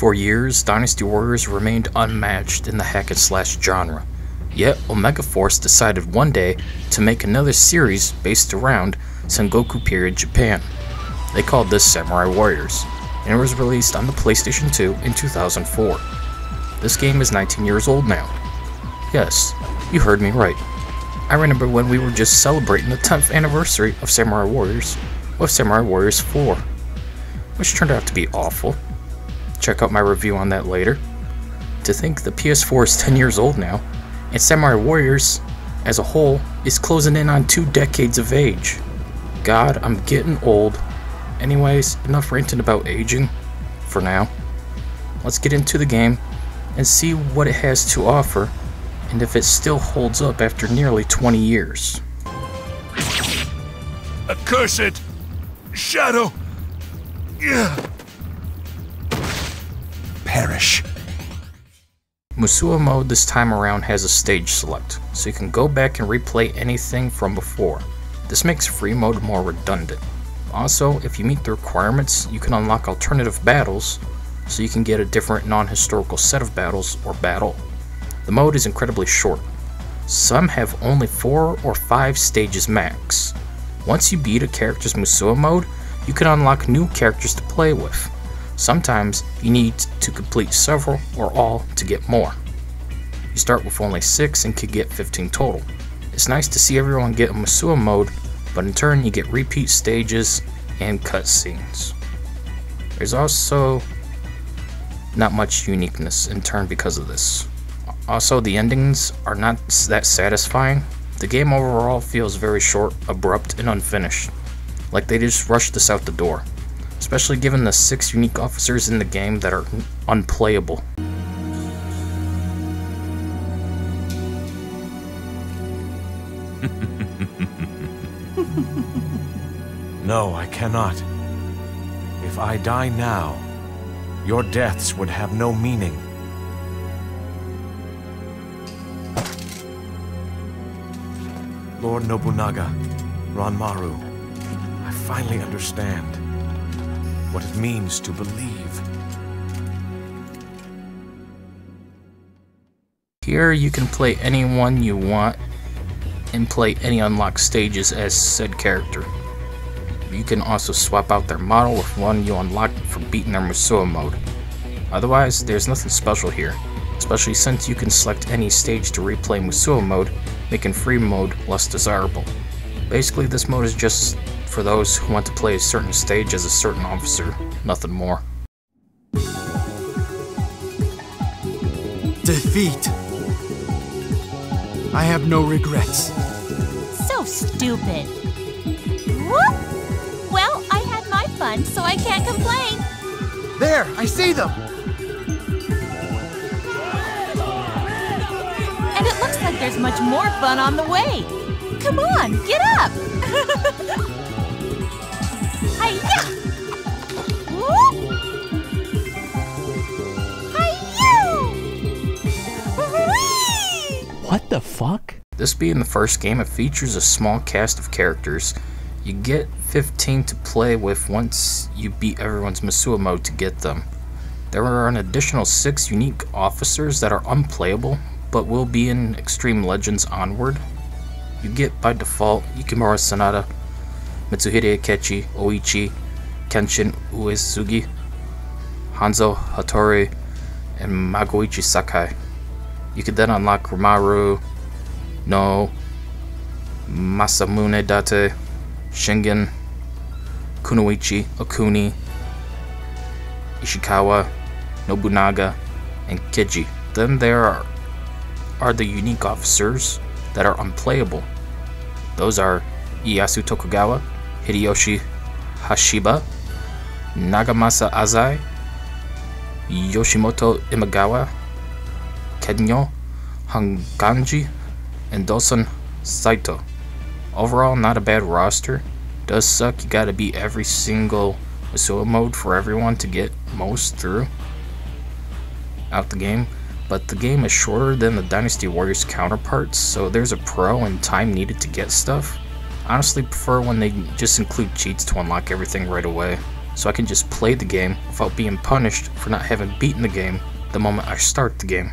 For years, Dynasty Warriors remained unmatched in the hack-and-slash genre. Yet, Omega Force decided one day to make another series based around Sengoku period Japan. They called this Samurai Warriors, and it was released on the PlayStation 2 in 2004. This game is 19 years old now. Yes, you heard me right. I remember when we were just celebrating the 10th anniversary of Samurai Warriors with Samurai Warriors 4, which turned out to be awful. Check out my review on that later. To think the PS4 is 10 years old now, and Samurai Warriors as a whole is closing in on 2 decades of age. God, I'm getting old. Anyways, enough ranting about aging for now. Let's get into the game and see what it has to offer and if it still holds up after nearly 20 years. Accursed shadow! Perish. Musou Mode this time around has a stage select, so you can go back and replay anything from before. This makes free mode more redundant. Also, if you meet the requirements, you can unlock alternative battles, so you can get a different non-historical set of battles or battle. The mode is incredibly short. Some have only 4 or 5 stages max. Once you beat a character's Musou Mode, you can unlock new characters to play with. Sometimes you need to complete several or all to get more. You start with only 6 and can get 15 total. It's nice to see everyone get a Musou Mode, but in turn you get repeat stages and cutscenes. There's also not much uniqueness in turn because of this. Also, the endings are not that satisfying. The game overall feels very short, abrupt, and unfinished. Like they just rushed this out the door. Especially given the 6 unique officers in the game that are unplayable. No, I cannot. If I die now, your deaths would have no meaning. Lord Nobunaga, Ranmaru, I finally understand what it means to believe. Here you can play anyone you want and play any unlocked stages as said character. You can also swap out their model with one you unlocked for beating their Musou Mode. Otherwise, there's nothing special here, especially since you can select any stage to replay Musou Mode, making free mode less desirable. Basically, this mode is just for those who want to play a certain stage as a certain officer, nothing more. Defeat. I have no regrets. So stupid. Whoop! Well, I had my fun, so I can't complain. There, I see them. And it looks like there's much more fun on the way. Come on, get up! Hi-ya! Whoop! Hi-yo! Whee! What the fuck? This being the first game, it features a small cast of characters. You get 15 to play with once you beat everyone's Musou Mode to get them. There are an additional 6 unique officers that are unplayable, but will be in Extreme Legends onward. You get by default Yukimura Sanada, Mitsuhide Akechi, Oichi, Kenshin Uesugi, Hanzo Hattori, and Magoichi Sakai. You could then unlock Rimaru, No, Masamune Date, Shingen, Kunoichi Okuni, Ishikawa, Nobunaga, and Keiji. Then there are the unique officers that are unplayable. Those are Ieyasu Tokugawa, Hideyoshi Hashiba, Nagamasa Azai, Yoshimoto Imagawa, Kenyo Hanganji, and Dosun Saito. Overall, not a bad roster. Does suck, you gotta beat every single Musou Mode for everyone to get most through out the game. But the game is shorter than the Dynasty Warriors counterparts, so there's a pro and time needed to get stuff. Honestly prefer when they just include cheats to unlock everything right away, so I can just play the game without being punished for not having beaten the game the moment I start the game.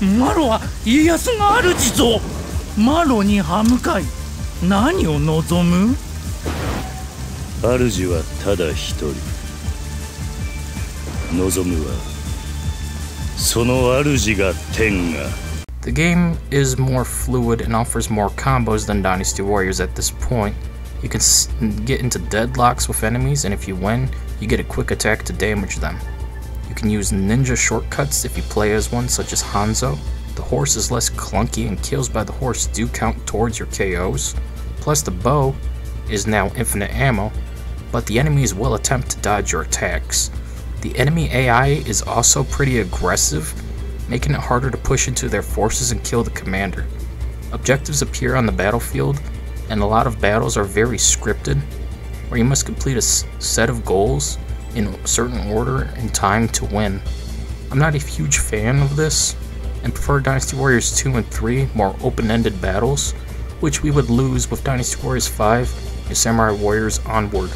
Maro は家康が主ぞ。マロに歯向かい、何を望む？主はただ一人。望むはその主が天が。The game is more fluid and offers more combos than Dynasty Warriors at this point. You can get into deadlocks with enemies, and if you win, you get a quick attack to damage them. You can use ninja shortcuts if you play as one, such as Hanzo. The horse is less clunky, and kills by the horse do count towards your KOs. Plus, the bow is now infinite ammo, but the enemies will attempt to dodge your attacks. The enemy AI is also pretty aggressive, making it harder to push into their forces and kill the commander. Objectives appear on the battlefield, and a lot of battles are very scripted, where you must complete a set of goals in a certain order and time to win. I'm not a huge fan of this, and prefer Dynasty Warriors 2 and 3 more open-ended battles, which we would lose with Dynasty Warriors 5 and Samurai Warriors Onward.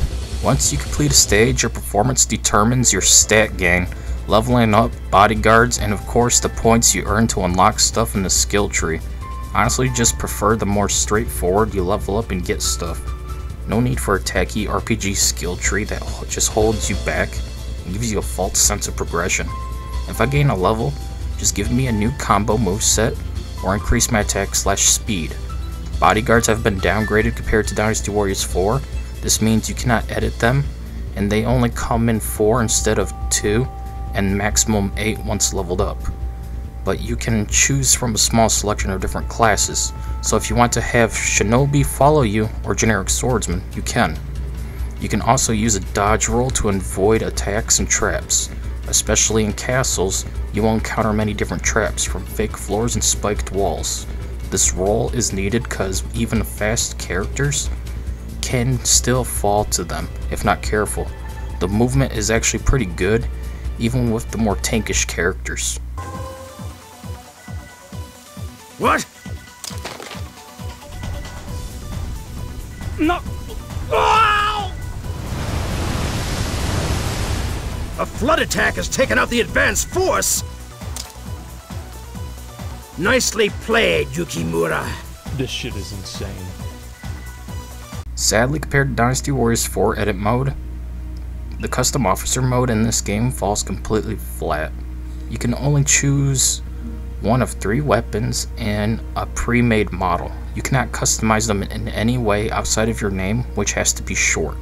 Once you complete a stage, your performance determines your stat gain, leveling up, bodyguards, and of course the points you earn to unlock stuff in the skill tree. Honestly, just prefer the more straightforward you level up and get stuff. No need for a tacky RPG skill tree that just holds you back and gives you a false sense of progression. If I gain a level, just give me a new combo moveset or increase my attack/speed. Bodyguards have been downgraded compared to Dynasty Warriors 4. This means you cannot edit them, and they only come in 4 instead of 2, and maximum 8 once leveled up. But you can choose from a small selection of different classes, so if you want to have Shinobi follow you or generic swordsman, you can. You can also use a dodge roll to avoid attacks and traps. Especially in castles, you will encounter many different traps, from fake floors and spiked walls. This roll is needed because even fast characters can still fall to them if not careful. The movement is actually pretty good, even with the more tankish characters. What? No. Ow! A flood attack has taken out the advanced force! Nicely played, Yukimura. This shit is insane. Sadly, compared to Dynasty Warriors 4 edit mode, the custom officer mode in this game falls completely flat. You can only choose one of 3 weapons and a pre-made model. You cannot customize them in any way outside of your name, which has to be short.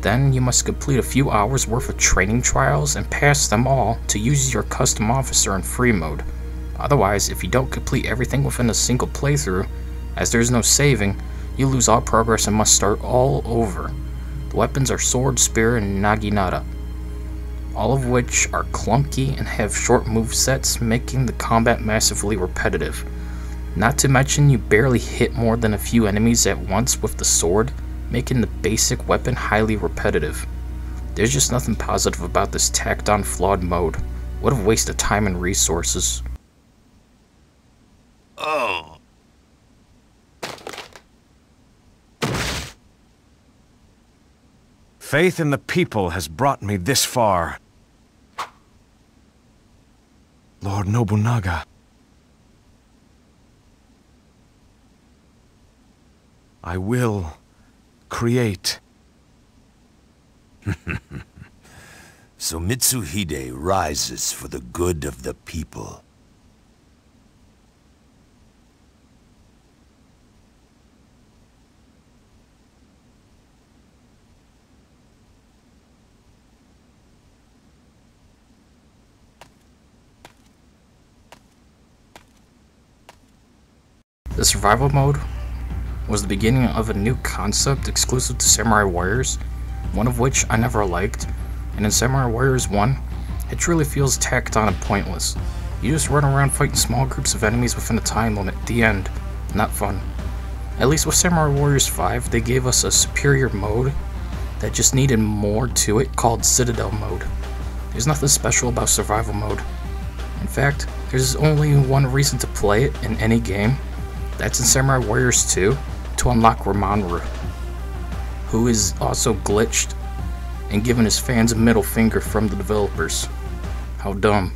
Then you must complete a few hours worth of training trials and pass them all to use your custom officer in free mode. Otherwise, if you don't complete everything within a single playthrough, as there is no saving, you lose all progress and must start all over. The weapons are sword, spear, and naginata, all of which are clunky and have short movesets, making the combat massively repetitive. Not to mention you barely hit more than a few enemies at once with the sword, making the basic weapon highly repetitive. There's just nothing positive about this tacked on flawed mode. What a waste of time and resources. Oh. Faith in the people has brought me this far. Lord Nobunaga. I will create. So Mitsuhide rises for the good of the people. The survival mode was the beginning of a new concept exclusive to Samurai Warriors, one of which I never liked, and in Samurai Warriors 1, it truly feels tacked on and pointless. You just run around fighting small groups of enemies within a time limit, the end. Not fun. At least with Samurai Warriors 5, they gave us a superior mode that just needed more to it called Citadel Mode. There's nothing special about Survival Mode. In fact, there's only one reason to play it in any game. That's in Samurai Warriors 2, to unlock Ranmaru, who is also glitched and giving his fans a middle finger from the developers. How dumb.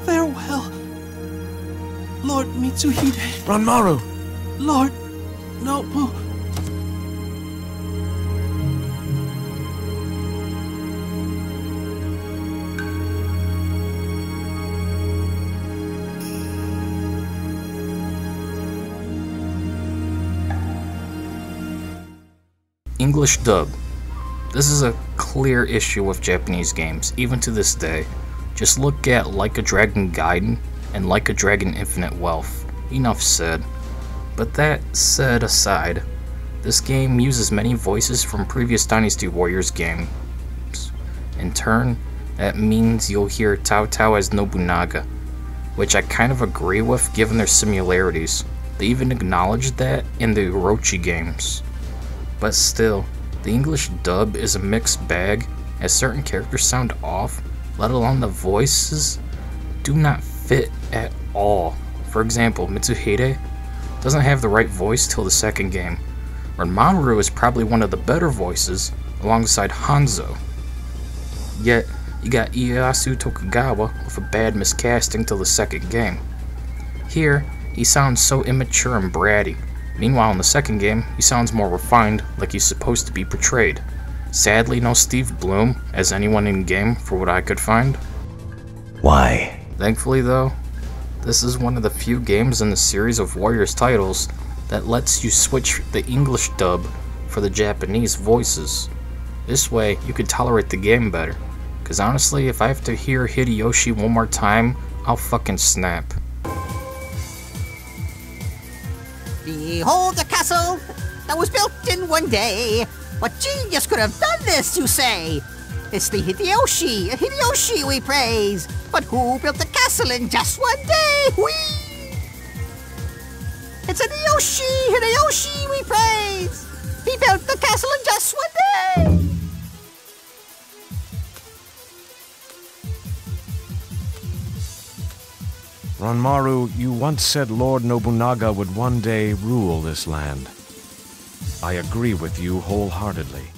Farewell, Lord Mitsuhide. Ranmaru! Lord Nobu. English dub. This is a clear issue with Japanese games, even to this day. Just look at Like a Dragon Gaiden and Like a Dragon Infinite Wealth. Enough said. But that said aside, this game uses many voices from previous Dynasty Warriors games. In turn, that means you'll hear Tao Tao as Nobunaga, which I kind of agree with given their similarities. They even acknowledged that in the Orochi games. But still, the English dub is a mixed bag, as certain characters sound off, let alone the voices do not fit at all. For example, Mitsuhide doesn't have the right voice till the second game. Ranmaru is probably one of the better voices, alongside Hanzo. Yet, you got Ieyasu Tokugawa with a bad miscasting till the second game. Here, he sounds so immature and bratty. Meanwhile, in the second game, he sounds more refined, like he's supposed to be portrayed. Sadly, no Steve Bloom as anyone in-game for what I could find. Why? Thankfully though, this is one of the few games in the series of Warriors titles that lets you switch the English dub for the Japanese voices. This way, you can tolerate the game better. Cause honestly, if I have to hear Hideyoshi one more time, I'll fucking snap. Behold the castle that was built in one day. What genius could have done this, you say? It's the Hideyoshi we praise. But who built the castle in just one day? Whee! It's Hideyoshi we praise. He built the castle in just one day. Ranmaru, you once said Lord Nobunaga would one day rule this land. I agree with you wholeheartedly.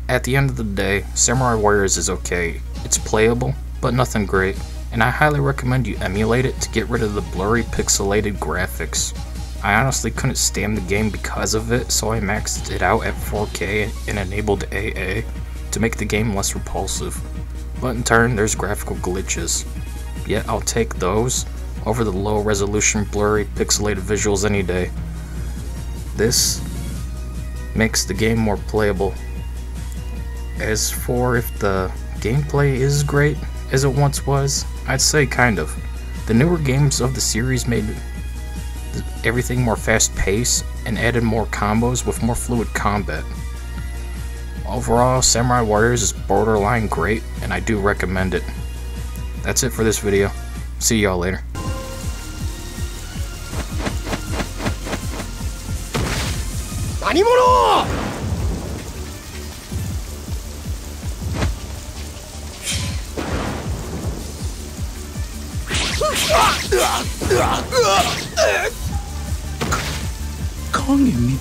At the end of the day, Samurai Warriors is okay. It's playable, but nothing great, and I highly recommend you emulate it to get rid of the blurry pixelated graphics. I honestly couldn't stand the game because of it, so I maxed it out at 4K and enabled AA to make the game less repulsive. But in turn, there's graphical glitches. Yet I'll take those over the low resolution blurry pixelated visuals any day. This makes the game more playable. As for if the gameplay is great as it once was, I'd say kind of. The newer games of the series made everything more fast paced and added more combos with more fluid combat. Overall, Samurai Warriors is borderline great and I do recommend it. That's it for this video. See y'all later. Kagemi?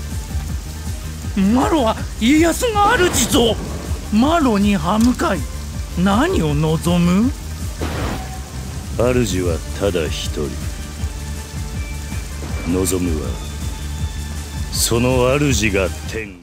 マロは家康が主ぞ。マロに歯向かい、何を望む？主はただ一人。望むはその主が天。